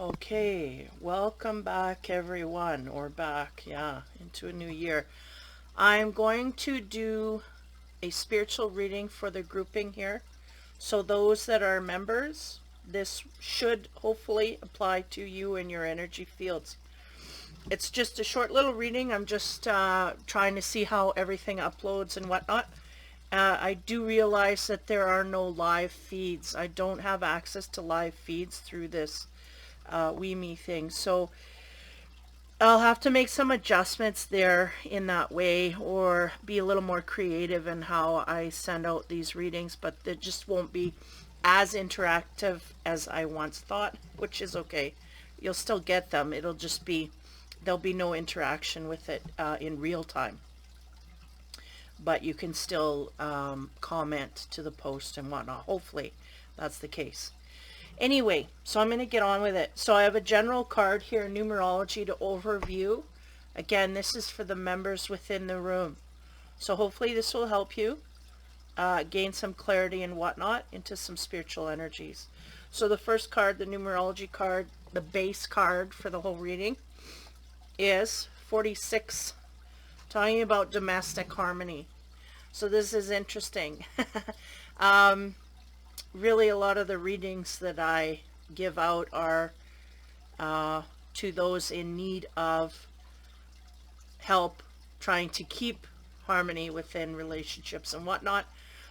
Okay, welcome back everyone, or back, yeah, into a new year. I'm going to do a spiritual reading for the grouping here. So those that are members, this should hopefully apply to you and your energy fields. It's just a short little reading. I'm just trying to see how everything uploads and whatnot. I do realize that there are no live feeds. I don't have access to live feeds through this Weeme thing. So I'll have to make some adjustments there in that way, or be a little more creative in how I send out these readings, but it just won't be as interactive as I once thought, which is okay. You'll still get them. It'll just be, there'll be no interaction with it in real time. But you can still comment to the post and whatnot. Hopefully that's the case. Anyway, so I'm going to get on with it. So I have a general card here, numerology to overview. Again, this is for the members within the room. So hopefully this will help you gain some clarity and whatnot into some spiritual energies. So the first card, the numerology card, the base card for the whole reading is 46, talking about domestic harmony. So this is interesting. Really, a lot of the readings that I give out are to those in need of help trying to keep harmony within relationships and whatnot.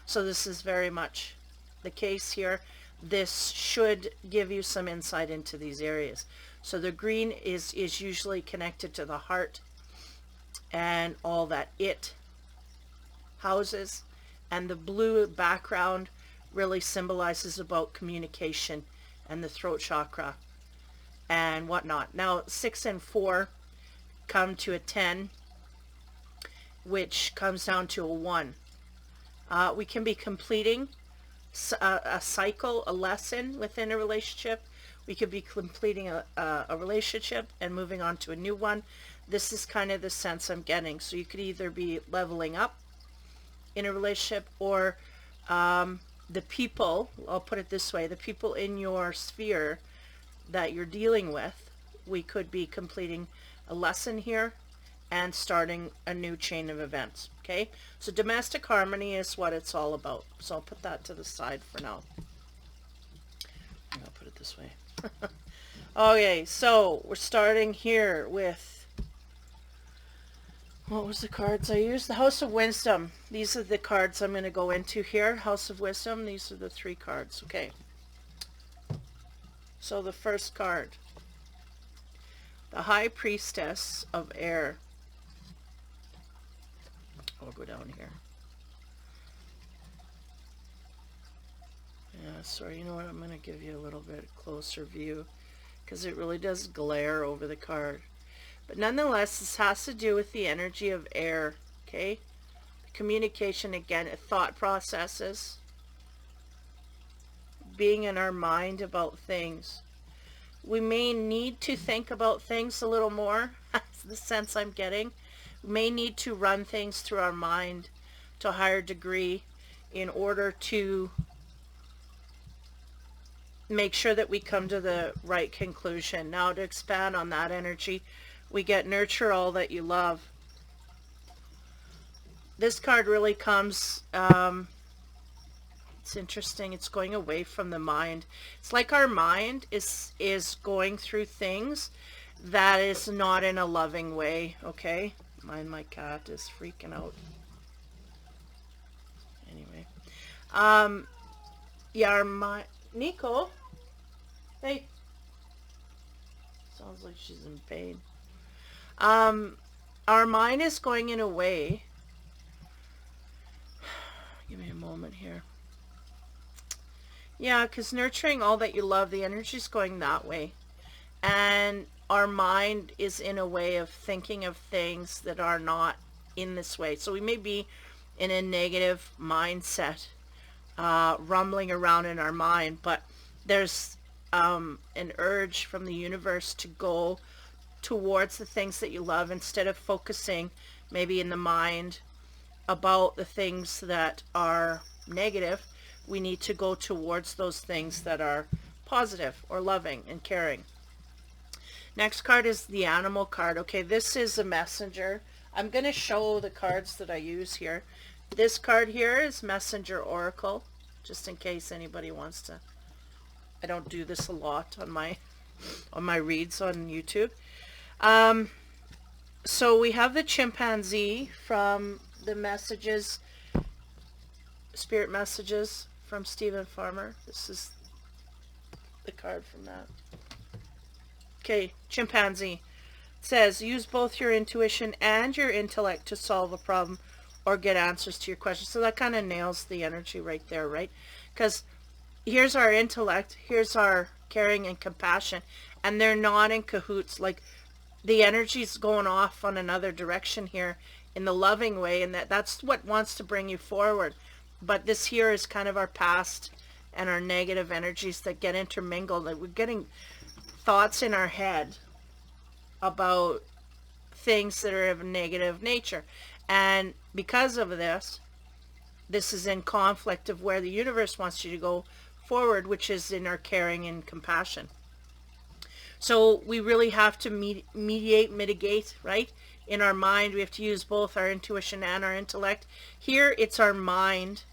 So this is very much the case here. This should give you some insight into these areas. So the green is usually connected to the heart and all that it houses, and the blue background really symbolizes about communication and the throat chakra and whatnot. Now 6 and 4 come to a 10, which comes down to a 1. We can be completing a cycle, a lesson within a relationship. We could be completing a relationship and moving on to a new one. This is kind of the sense I'm getting. So you could either be leveling up in a relationship, or the people, I'll put it this way, the people in your sphere that you're dealing with, we could be completing a lesson here and starting a new chain of events. Okay, so domestic harmony is what it's all about. So I'll put that to the side for now. I'll put it this way. Okay, so we're starting here with, what was the cards I used? The House of Wisdom. These are the cards I'm going to go into here. House of Wisdom. These are the 3 cards. Okay. So the first card. The High Priestess of Air. I'll go down here. Yeah, sorry. You know what? I'm going to give you a little bit closer view, because it really does glare over the card. But nonetheless, this has to do with the energy of air, okay? Communication, again, thought processes, being in our mind about things. We may need to think about things a little more. That's the sense I'm getting. We may need to run things through our mind to a higher degree in order to make sure that we come to the right conclusion. Now, to expand on that energy, we get nurture all that you love. This card really comes, it's interesting, it's going away from the mind. It's like our mind is going through things that is not in a loving way, okay? Mind, my cat is freaking out. Anyway. Yeah, our mind, Nico, hey. Sounds like she's in pain. Our mind is going in a way, give me a moment here. Yeah, because nurturing all that you love, the energy is going that way. And our mind is in a way of thinking of things that are not in this way. So we may be in a negative mindset, rumbling around in our mind, but there's an urge from the universe to go towards the things that you love, instead of focusing maybe in the mind about the things that are negative. We need to go towards those things that are positive or loving and caring. Next card is the animal card. Okay, this is a messenger. I'm going to show the cards that I use here. This card here is Messenger Oracle, just in case anybody wants to. I don't do this a lot on my reads on YouTube. So we have the chimpanzee from the messages, spirit messages from Stephen Farmer. This is the card from that. Okay, chimpanzee. It says, use both your intuition and your intellect to solve a problem or get answers to your questions. So that kind of nails the energy right there, right? Because here's our intellect, here's our caring and compassion, and they're not in cahoots. Like, the energy's going off on another direction here in the loving way, and that's what wants to bring you forward. But this here is kind of our past and our negative energies that get intermingled. Like, we're getting thoughts in our head about things that are of a negative nature, and because of this is in conflict of where the universe wants you to go forward, which is in our caring and compassion. So we really have to mitigate, right? In our mind, we have to use both our intuition and our intellect. Here, it's our mind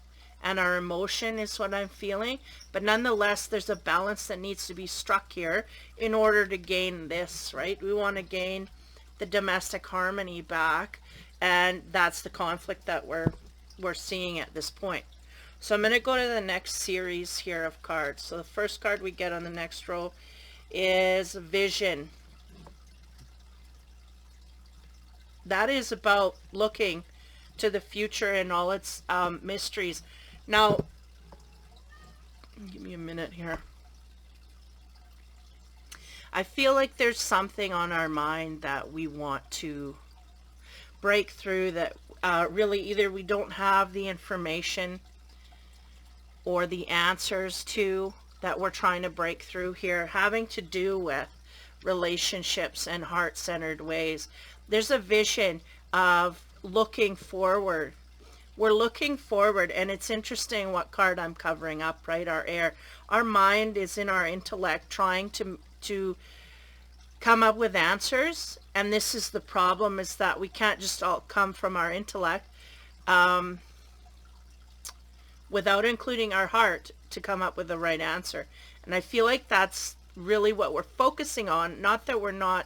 and our emotion is what I'm feeling. But nonetheless, there's a balance that needs to be struck here in order to gain this, right? We want to gain the domestic harmony back. And that's the conflict that we're seeing at this point. So I'm going to go to the next series here of cards. So the first card we get on the next row is Vision. That is about looking to the future and all its mysteries. Now, give me a minute here. I feel like there's something on our mind that we want to break through, that really either we don't have the information or the answers to, that we're trying to break through here, having to do with relationships and heart-centered ways. There's a vision of looking forward. We're looking forward, and it's interesting what card I'm covering up, right? Our air. Our mind is in our intellect trying to come up with answers, and this is the problem, is that we can't just all come from our intellect without including our heart to come up with the right answer. And I feel like that's really what we're focusing on. Not that we're not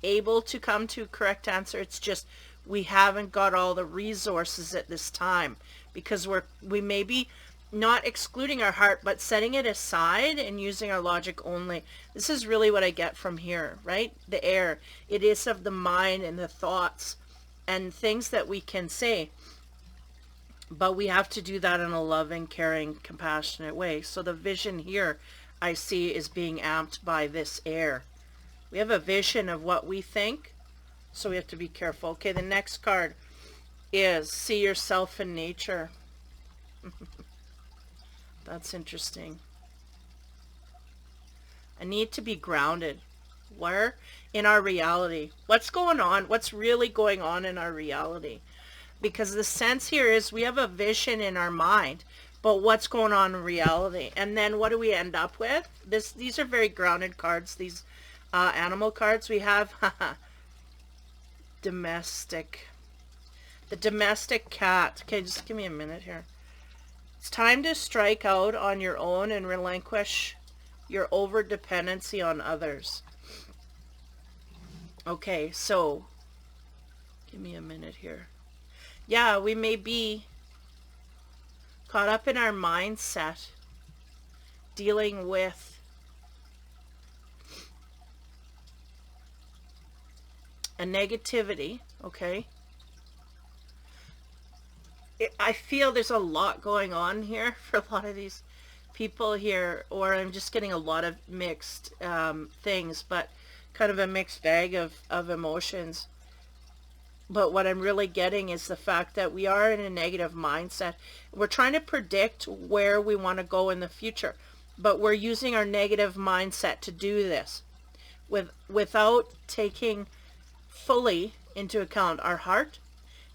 able to come to a correct answer, it's just we haven't got all the resources at this time, because we may be not excluding our heart, but setting it aside and using our logic only. This is really what I get from here, right? The air. It is of the mind and the thoughts and things that we can say, but we have to do that in a loving, caring, compassionate way. So the vision here I see is being amped by this air. We have a vision of what we think, so we have to be careful. Okay, the next card is See Yourself in Nature. That's interesting. I need to be grounded. Where? In our reality. What's going on? What's really going on in our reality? Because the sense here is we have a vision in our mind, but what's going on in reality? And then what do we end up with? These are very grounded cards, these animal cards. We have domestic. The domestic cat. Okay, just give me a minute here. It's time to strike out on your own and relinquish your over-dependency on others. Okay, so give me a minute here. Yeah, we may be caught up in our mindset dealing with a negativity, okay? I feel there's a lot going on here for a lot of these people here, or I'm just getting a lot of mixed things, but kind of a mixed bag of emotions. But what I'm really getting is the fact that we are in a negative mindset. We're trying to predict where we want to go in the future, but we're using our negative mindset to do this without taking fully into account our heart,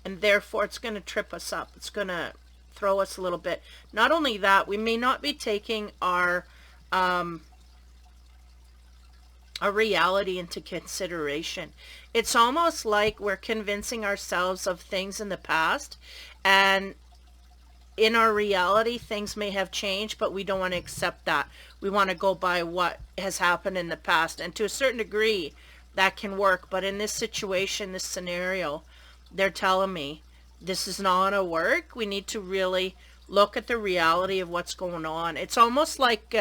and therefore it's going to trip us up. It's going to throw us a little bit. Not only that, we may not be taking our our reality into consideration. It's almost like we're convincing ourselves of things in the past, and in our reality things may have changed, but we don't want to accept that. We want to go by what has happened in the past, and to a certain degree that can work. But in this situation, this scenario, they're telling me this is not going to work. We need to really look at the reality of what's going on. It's almost like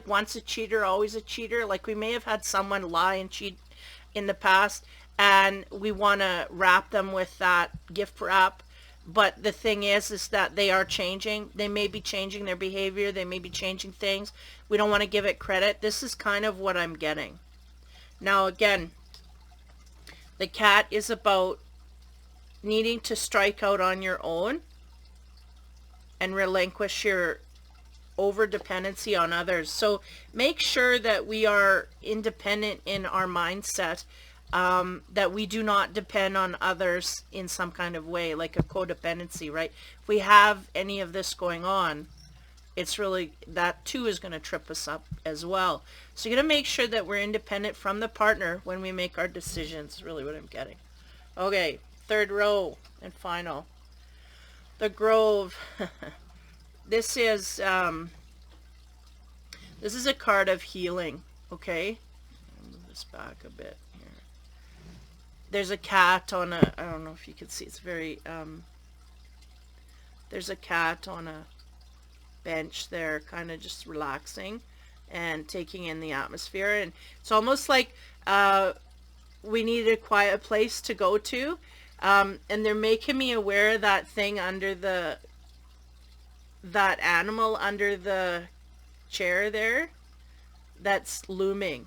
once a cheater, always a cheater. Like we may have had someone lie and cheat in the past, and we want to wrap them with that gift wrap. But the thing is that they are changing. They may be changing their behavior. They may be changing things. We don't want to give it credit. This is kind of what I'm getting. Now, again, the cat is about needing to strike out on your own and relinquish your over dependency on others. So make sure that we are independent in our mindset, that we do not depend on others in some kind of way, like a codependency, right? If we have any of this going on, it's really, that too is going to trip us up as well. So you're going to make sure that we're independent from the partner when we make our decisions, really what I'm getting. Okay, third row and final. The Grove. This is a card of healing, okay? I'll move this back a bit here. There's a cat on a, I don't know if you can see, it's very, there's a cat on a bench there, kind of just relaxing and taking in the atmosphere. And it's almost like we need a quiet place to go to. And they're making me aware of that thing under that animal under the chair there that's looming.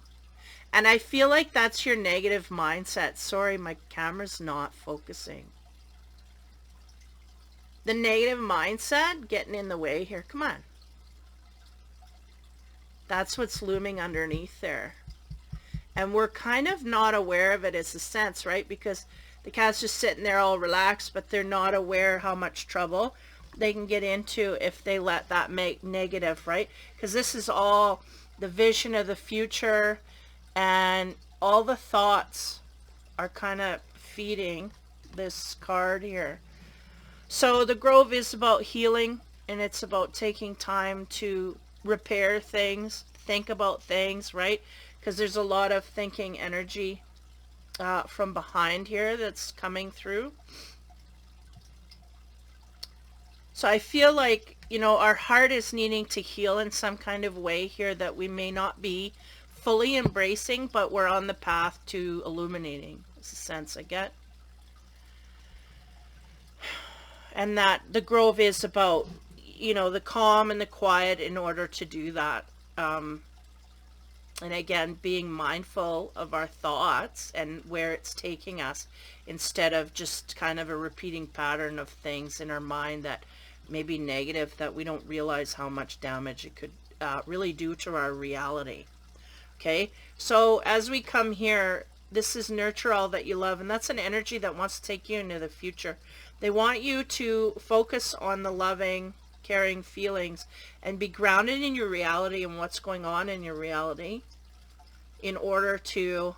And I feel like that's your negative mindset. Sorry, my camera's not focusing. The negative mindset getting in the way here. Come on. That's what's looming underneath there. And we're kind of not aware of it as a sense, right? Because the cat's just sitting there all relaxed, but they're not aware how much trouble they can get into if they let that make negative, right? Because this is all the vision of the future, and all the thoughts are kind of feeding this card here. So the Grove is about healing, and it's about taking time to repair things, think about things, right? Because there's a lot of thinking energy from behind here that's coming through. So I feel like, you know, our heart is needing to heal in some kind of way here that we may not be fully embracing, but we're on the path to illuminating. That's the sense I get. And that the Grove is about, you know, the calm and the quiet in order to do that. And again, being mindful of our thoughts and where it's taking us, instead of just kind of a repeating pattern of things in our mind that may be negative, that we don't realize how much damage it could really do to our reality. Okay, so as we come here, this is nurture all that you love, and that's an energy that wants to take you into the future. They want you to focus on the loving, caring feelings and be grounded in your reality and what's going on in your reality in order to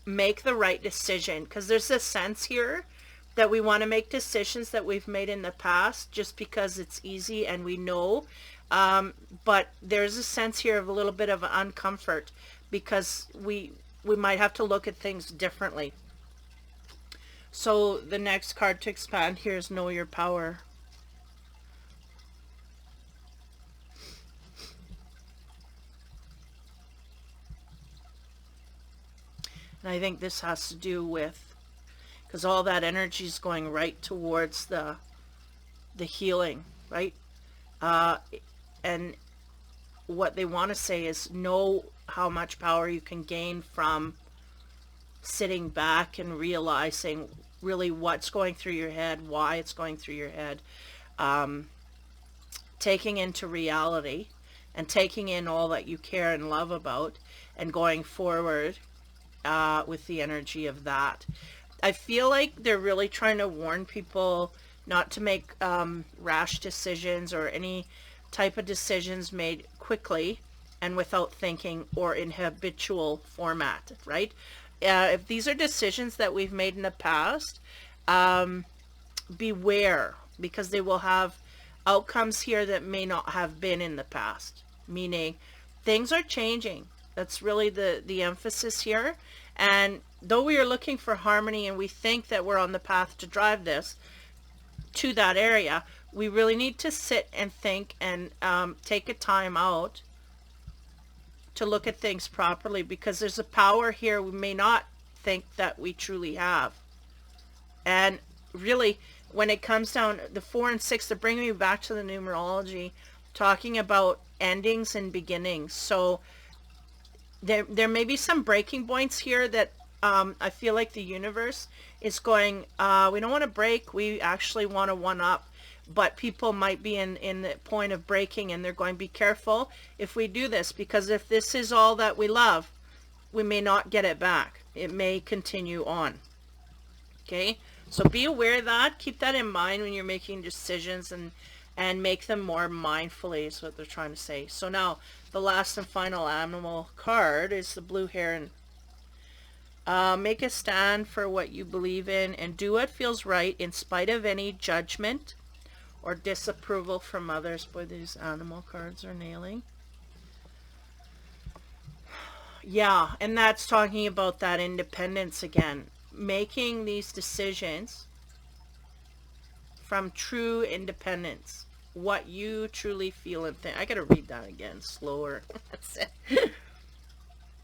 make the right decision. Because there's this sense here that we want to make decisions that we've made in the past just because it's easy and we know, but there's a sense here of a little bit of uncomfort because we might have to look at things differently. So the next card to expand here is Know Your Power. And I think this has to do with, because all that energy is going right towards the healing, right? And what they want to say is know how much power you can gain from sitting back and realizing really what's going through your head, why it's going through your head, taking into reality and taking in all that you care and love about and going forward with the energy of that. I feel like they're really trying to warn people not to make rash decisions or any type of decisions made quickly and without thinking or in habitual format, right? If these are decisions that we've made in the past, beware, because they will have outcomes here that may not have been in the past, meaning things are changing. That's really the emphasis here. And though we are looking for harmony and we think that we're on the path to drive this to that area, we really need to sit and think and take a time out to look at things properly, because there's a power here we may not think that we truly have. And really, when it comes down, the 4 and 6, they're bringing me back to the numerology, talking about endings and beginnings. So there may be some breaking points here that I feel like the universe is going, we don't want to break, we actually want to one up. But people might be in the point of breaking, and they're going, be careful if we do this, because if this is all that we love, we may not get it back. It may continue on. Okay, so be aware of that. Keep that in mind when you're making decisions, and make them more mindfully is what they're trying to say. So now the last and final animal card is the blue heron. Make a stand for what you believe in and do what feels right in spite of any judgment or disapproval from others. Boy, these animal cards are nailing. Yeah, and that's talking about that independence again. Making these decisions from true independence. What you truly feel and think. I gotta read that again, slower. That's it.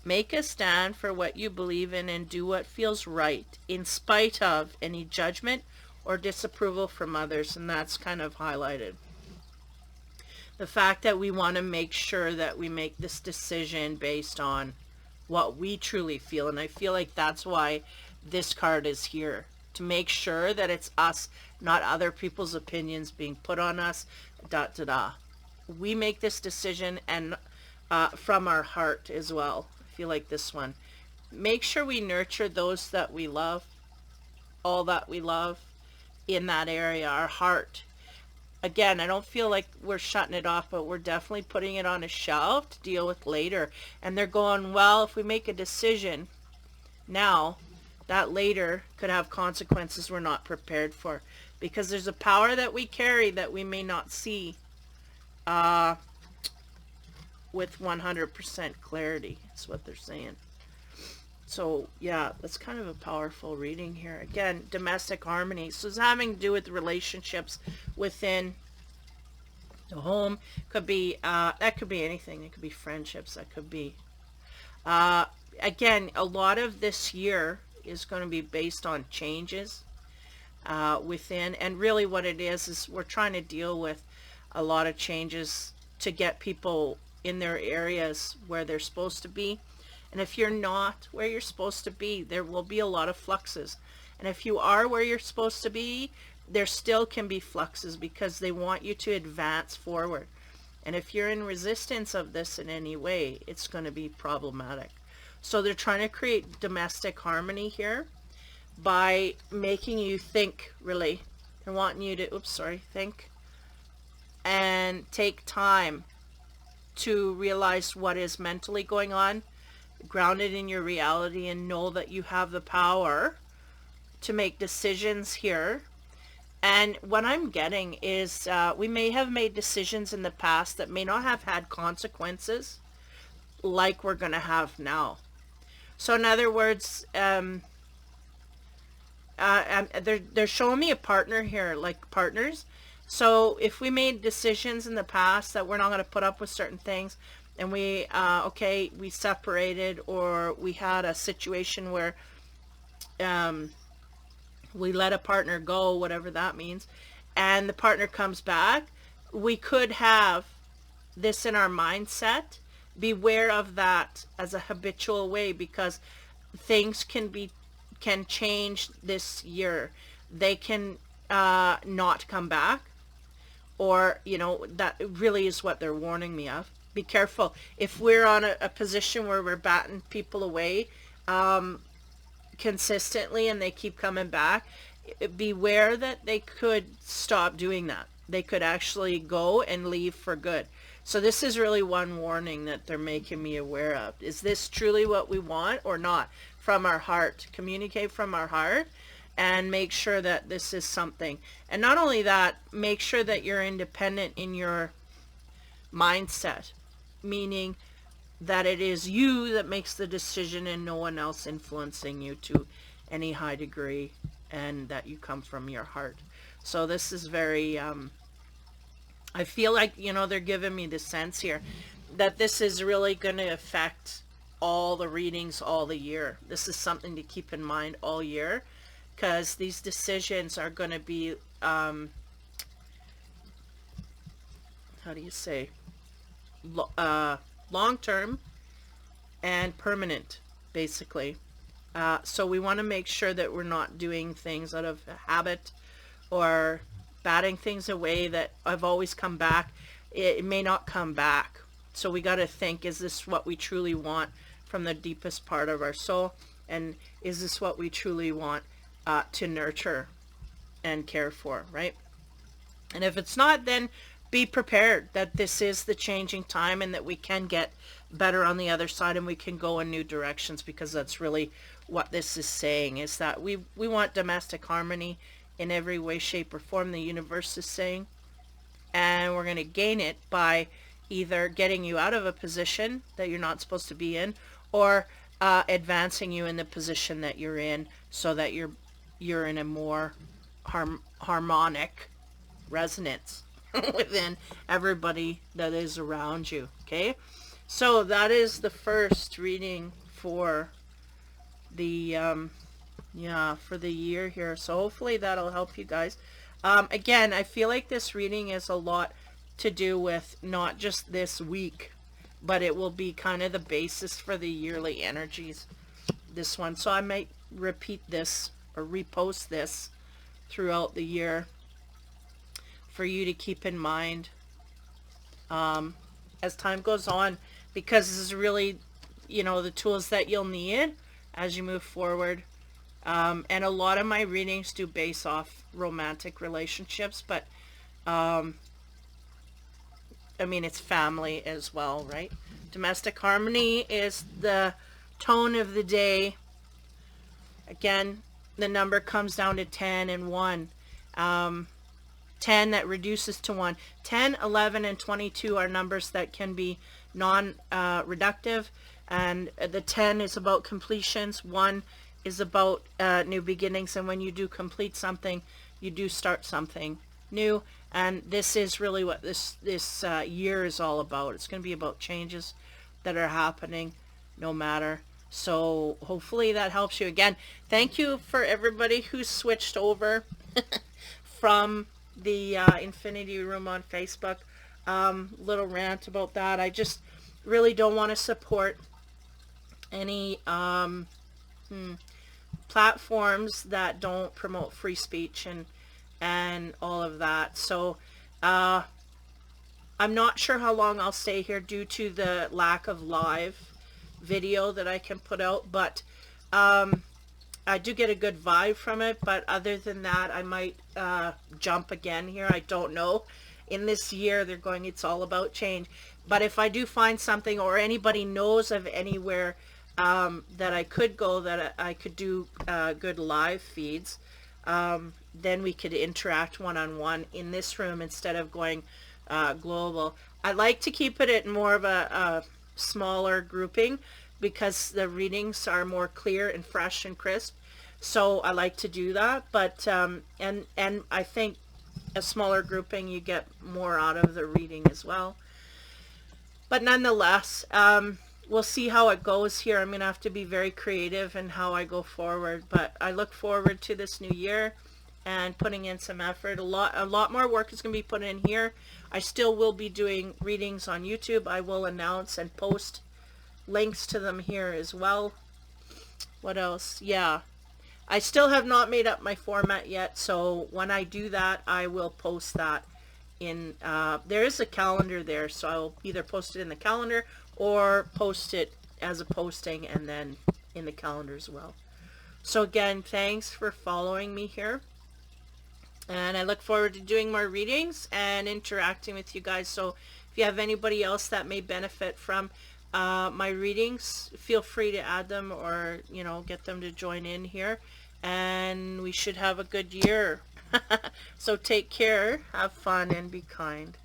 Make a stand for what you believe in and do what feels right in spite of any judgment or disapproval from others. And that's kind of highlighted. The fact that we want to make sure that we make this decision based on what we truly feel. And I feel like that's why this card is here, to make sure that it's us, not other people's opinions being put on us, We make this decision, and from our heart as well. I feel like this one. Make sure we nurture those that we love, all that we love in that area, our heart. Again, I don't feel like we're shutting it off, but we're definitely putting it on a shelf to deal with later. And they're going, well, if we make a decision now, that later could have consequences we're not prepared for, because there's a power that we carry that we may not see with 100% clarity, is what they're saying. So yeah, that's kind of a powerful reading here. Again, domestic harmony. So it's having to do with relationships within the home. Could be that could be anything. It could be friendships. That could be again, a lot of this year is going to be based on changes within, and really what it is we're trying to deal with a lot of changes to get people in their areas where they're supposed to be. And if you're not where you're supposed to be, there will be a lot of fluxes. And if you are where you're supposed to be, there still can be fluxes, because they want you to advance forward. And if you're in resistance of this in any way, it's going to be problematic. So they're trying to create domestic harmony here by making you think, really. They're wanting you to, think and take time to realize what is mentally going on, grounded in your reality, and know that you have the power to make decisions here. And what I'm getting is we may have made decisions in the past that may not have had consequences like we're going to have now. So in other words, they're showing me a partner here, like partners. So if we made decisions in the past that we're not going to put up with certain things, and we we separated, or we had a situation where we let a partner go, whatever that means, and the partner comes back, we could have this in our mindset. Beware of that as a habitual way, because things can change this year. They can not come back, or that really is what they're warning me of. Be careful if we're on a position where we're batting people away consistently, and they keep coming back. beware that they could stop doing that. They could actually go and leave for good. So this is really one warning that they're making me aware of. Is this truly what we want or not? From our heart. Communicate from our heart and make sure that this is something. And not only that, make sure that you're independent in your mindset, meaning that it is you that makes the decision and no one else influencing you to any high degree, and that you come from your heart. So this is very, I feel like, they're giving me the sense here that this is really going to affect all the readings all the year. This is something to keep in mind all year, because these decisions are going to be, how do you say, long term and permanent, basically. So we want to make sure that we're not doing things out of habit or batting things away that have always come back. It may not come back. So we got to think, is this what we truly want from the deepest part of our soul? And is this what we truly want to nurture and care for, right? And if it's not, then be prepared that this is the changing time and that we can get better on the other side and we can go in new directions, because that's really what this is saying, is that we want domestic harmony in every way, shape, or form, the universe is saying. And we're going to gain it by either getting you out of a position that you're not supposed to be in, or advancing you in the position that you're in, so that you're in a more harmonic resonance within everybody that is around you. Okay, so that is the first reading for the for the year here. So hopefully that'll help you guys. Again, I feel like this reading is a lot to do with not just this week, but it will be kind of the basis for the yearly energies, this one. So I might repeat this or repost this throughout the year for you to keep in mind as time goes on, because this is really, the tools that you'll need as you move forward. And a lot of my readings do base off romantic relationships, but I mean, it's family as well, right? Domestic harmony is the tone of the day. Again, the number comes down to 10 and 1. 10 that reduces to 1. 10, 11, and 22 are numbers that can be non-reductive. And the 10 is about completions. 1 is about new beginnings. And when you do complete something, you do start something new. And this is really what this year is all about. It's going to be about changes that are happening no matter. So hopefully that helps you. Again, thank you for everybody who switched over from the Infinity Room on Facebook. Little rant about that. I just really don't want to support any platforms that don't promote free speech and all of that. So I'm not sure how long I'll stay here due to the lack of live video that I can put out, but I do get a good vibe from it. But other than that, I might jump again here. I don't know. In this year, they're going, it's all about change. But if I do find something, or anybody knows of anywhere that I could go, that I could do good live feeds, then we could interact one-on-one in this room instead of going global. I like to keep it at more of a smaller grouping, because the readings are more clear and fresh and crisp. So I like to do that. But and I think a smaller grouping, you get more out of the reading as well. But nonetheless, we'll see how it goes here. I'm going to have to be very creative in how I go forward. But I look forward to this new year and putting in some effort. A lot more work is going to be put in here. I still will be doing readings on YouTube. I will announce and post links to them here as well. What else? Yeah, I still have not made up my format yet, so when I do that, I will post that in there is a calendar there, so I'll either post it in the calendar or post it as a posting and then in the calendar as well. So again, thanks for following me here. And I look forward to doing more readings and interacting with you guys. So if you have anybody else that may benefit from my readings, feel free to add them, or, you know, get them to join in here. And we should have a good year. So take care, have fun, and be kind.